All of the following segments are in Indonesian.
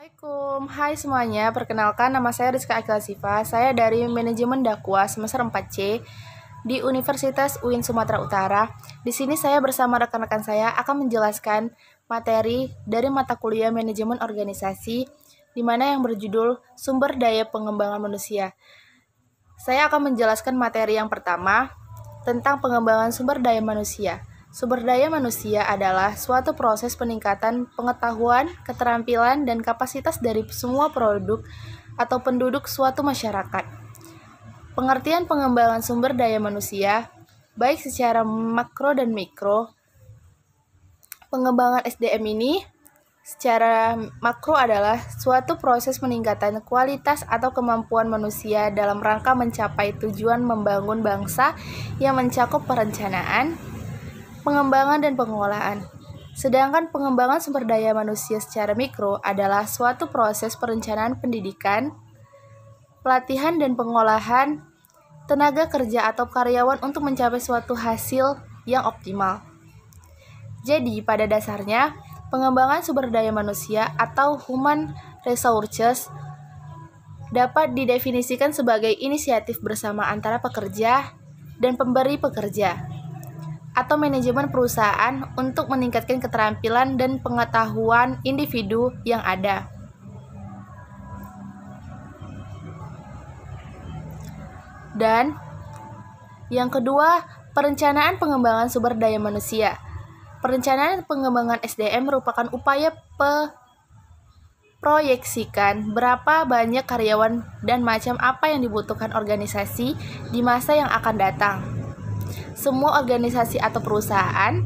Assalamualaikum, hai semuanya, perkenalkan nama saya Rizka Akila Sifa. Saya dari Manajemen Dakwah semester 4C di Universitas UIN Sumatera Utara. Di sini saya bersama rekan-rekan saya akan menjelaskan materi dari mata kuliah Manajemen Organisasi, di mana yang berjudul Sumber Daya Pengembangan Manusia. Saya akan menjelaskan materi yang pertama tentang pengembangan sumber daya manusia. Sumber daya manusia adalah suatu proses peningkatan pengetahuan, keterampilan, dan kapasitas dari semua produk atau penduduk suatu masyarakat. Pengertian pengembangan sumber daya manusia, baik secara makro dan mikro. Pengembangan SDM ini secara makro adalah suatu proses peningkatan kualitas atau kemampuan manusia dalam rangka mencapai tujuan membangun bangsa yang mencakup perencanaan, pengembangan, dan pengolahan. Sedangkan pengembangan sumber daya manusia secara mikro adalah suatu proses perencanaan pendidikan, pelatihan, dan pengolahan tenaga kerja atau karyawan untuk mencapai suatu hasil yang optimal. Jadi, pada dasarnya, pengembangan sumber daya manusia atau human resources dapat didefinisikan sebagai inisiatif bersama antara pekerja dan pemberi pekerja atau manajemen perusahaan untuk meningkatkan keterampilan dan pengetahuan individu yang ada. Dan yang kedua, perencanaan pengembangan sumber daya manusia. Perencanaan pengembangan SDM merupakan upaya proyeksikan berapa banyak karyawan dan macam apa yang dibutuhkan organisasi di masa yang akan datang. Semua organisasi atau perusahaan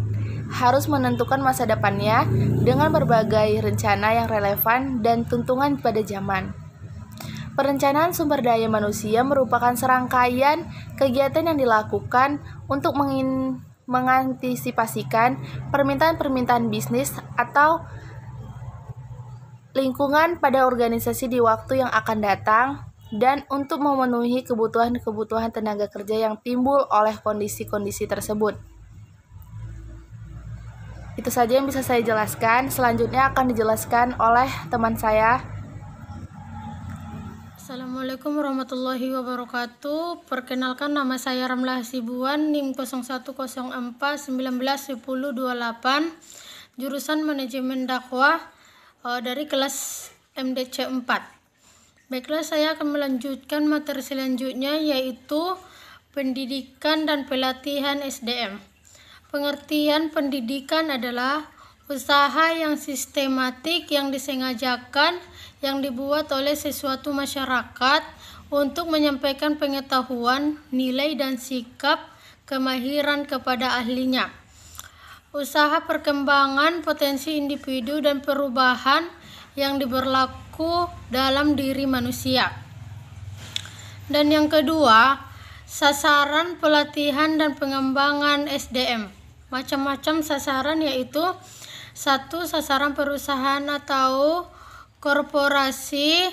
harus menentukan masa depannya dengan berbagai rencana yang relevan dan tuntunan pada zaman. Perencanaan sumber daya manusia merupakan serangkaian kegiatan yang dilakukan untuk mengantisipasikan permintaan-permintaan bisnis atau lingkungan pada organisasi di waktu yang akan datang dan untuk memenuhi kebutuhan-kebutuhan tenaga kerja yang timbul oleh kondisi-kondisi tersebut. Itu saja yang bisa saya jelaskan. Selanjutnya akan dijelaskan oleh teman saya. Assalamualaikum warahmatullahi wabarakatuh. Perkenalkan, nama saya Ramlah Hasibuan, NIM 0104191028, jurusan Manajemen Dakwah dari kelas MDC 4. Baiklah, saya akan melanjutkan materi selanjutnya, yaitu pendidikan dan pelatihan SDM. Pengertian pendidikan adalah usaha yang sistematik yang disengajakan yang dibuat oleh sesuatu masyarakat untuk menyampaikan pengetahuan, nilai, dan sikap kemahiran kepada ahlinya. Usaha perkembangan potensi individu dan perubahan yang berlaku dalam diri manusia. Dan yang kedua, sasaran pelatihan dan pengembangan SDM. Macam-macam sasaran, yaitu 1. Sasaran perusahaan atau korporasi.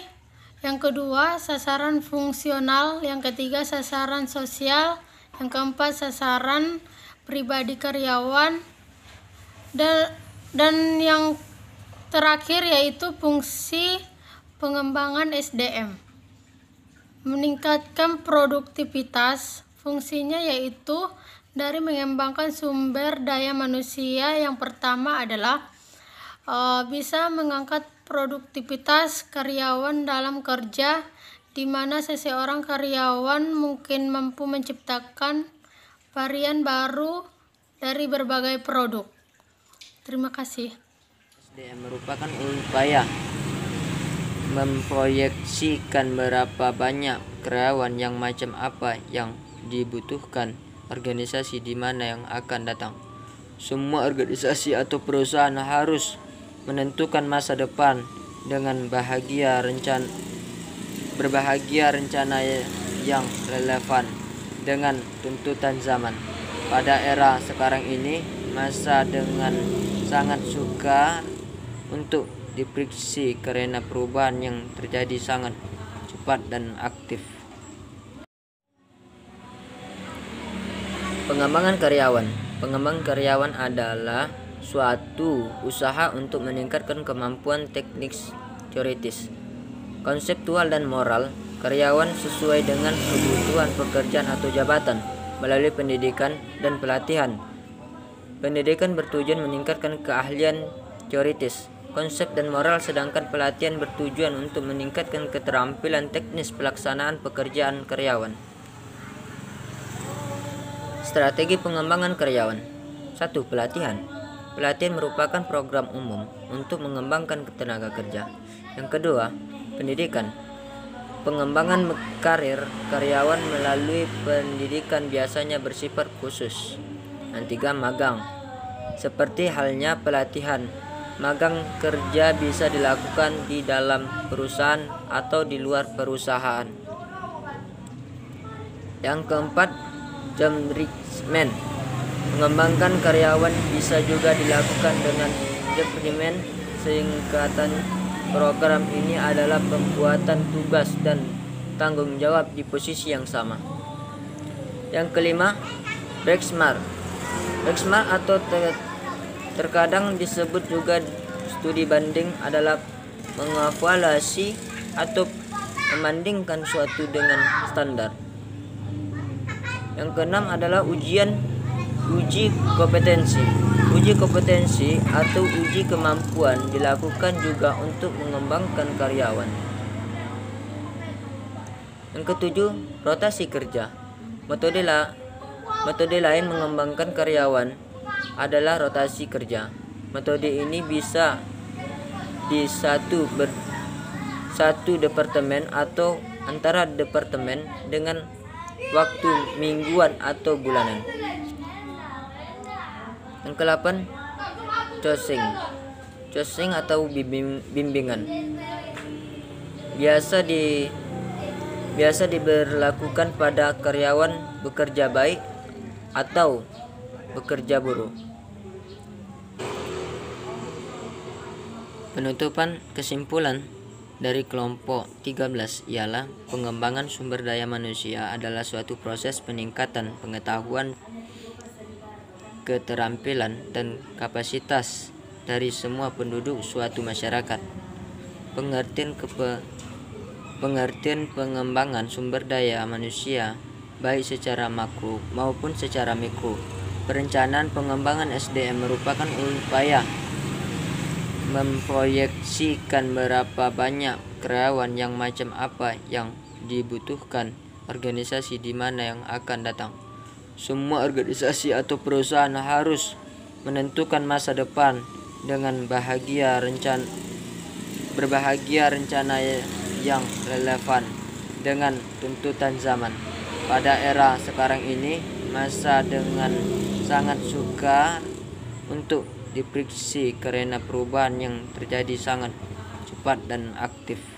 Yang kedua, sasaran fungsional. Yang ketiga, sasaran sosial. Yang keempat, sasaran pribadi karyawan. Dan yang terakhir yaitu fungsi pengembangan SDM. Meningkatkan produktivitas. Fungsinya yaitu dari mengembangkan sumber daya manusia. Yang pertama adalah bisa mengangkat produktivitas karyawan dalam kerja, di mana seseorang karyawan mungkin mampu menciptakan varian baru dari berbagai produk. Terima kasih. SDM merupakan upaya memproyeksikan berapa banyak karyawan yang macam apa yang dibutuhkan organisasi di mana yang akan datang. Semua organisasi atau perusahaan harus menentukan masa depan dengan berbahagia rencana yang relevan dengan tuntutan zaman. Pada era sekarang ini, masa dengan sangat suka untuk diprediksi karena perubahan yang terjadi sangat cepat dan aktif. Pengembangan karyawan. Pengembangan karyawan adalah suatu usaha untuk meningkatkan kemampuan teknis teoritis, konseptual dan moral karyawan sesuai dengan kebutuhan pekerjaan atau jabatan melalui pendidikan dan pelatihan. Pendidikan bertujuan meningkatkan keahlian teoritis, konsep dan moral, sedangkan pelatihan bertujuan untuk meningkatkan keterampilan teknis pelaksanaan pekerjaan karyawan. Strategi pengembangan karyawan. 1. Pelatihan. Pelatihan merupakan program umum untuk mengembangkan tenaga kerja. Yang kedua, pendidikan. Pengembangan karir karyawan melalui pendidikan biasanya bersifat khusus. Yang tiga, magang. Seperti halnya pelatihan, magang kerja bisa dilakukan di dalam perusahaan atau di luar perusahaan. Yang keempat, job recruitment. Mengembangkan karyawan bisa juga dilakukan dengan job recruitment. Singkatan program ini adalah pembuatan tugas dan tanggung jawab di posisi yang sama. Yang kelima, benchmark. Benchmark atau terkadang disebut juga studi banding adalah mengevaluasi atau membandingkan suatu dengan standar. Yang keenam adalah uji kompetensi. Uji kompetensi atau uji kemampuan dilakukan juga untuk mengembangkan karyawan. Yang ketujuh, rotasi kerja. Metode lain mengembangkan karyawan adalah rotasi kerja. Metode ini bisa di satu departemen atau antara departemen dengan waktu mingguan atau bulanan. Yang ke-8, coaching atau bimbingan. Biasa diberlakukan pada karyawan bekerja baik atau bekerja buruk. Penutupan kesimpulan dari kelompok 13 ialah pengembangan sumber daya manusia adalah suatu proses peningkatan pengetahuan, keterampilan, dan kapasitas dari semua penduduk suatu masyarakat. Pengertian pengembangan sumber daya manusia baik secara makro maupun secara mikro. Perencanaan pengembangan SDM merupakan upaya memproyeksikan berapa banyak karyawan yang macam apa yang dibutuhkan organisasi di mana yang akan datang. Semua organisasi atau perusahaan harus menentukan masa depan dengan berbahagia rencana yang relevan dengan tuntutan zaman. Pada era sekarang ini, masa dengan sangat sukar untuk diprediksi karena perubahan yang terjadi sangat cepat dan aktif.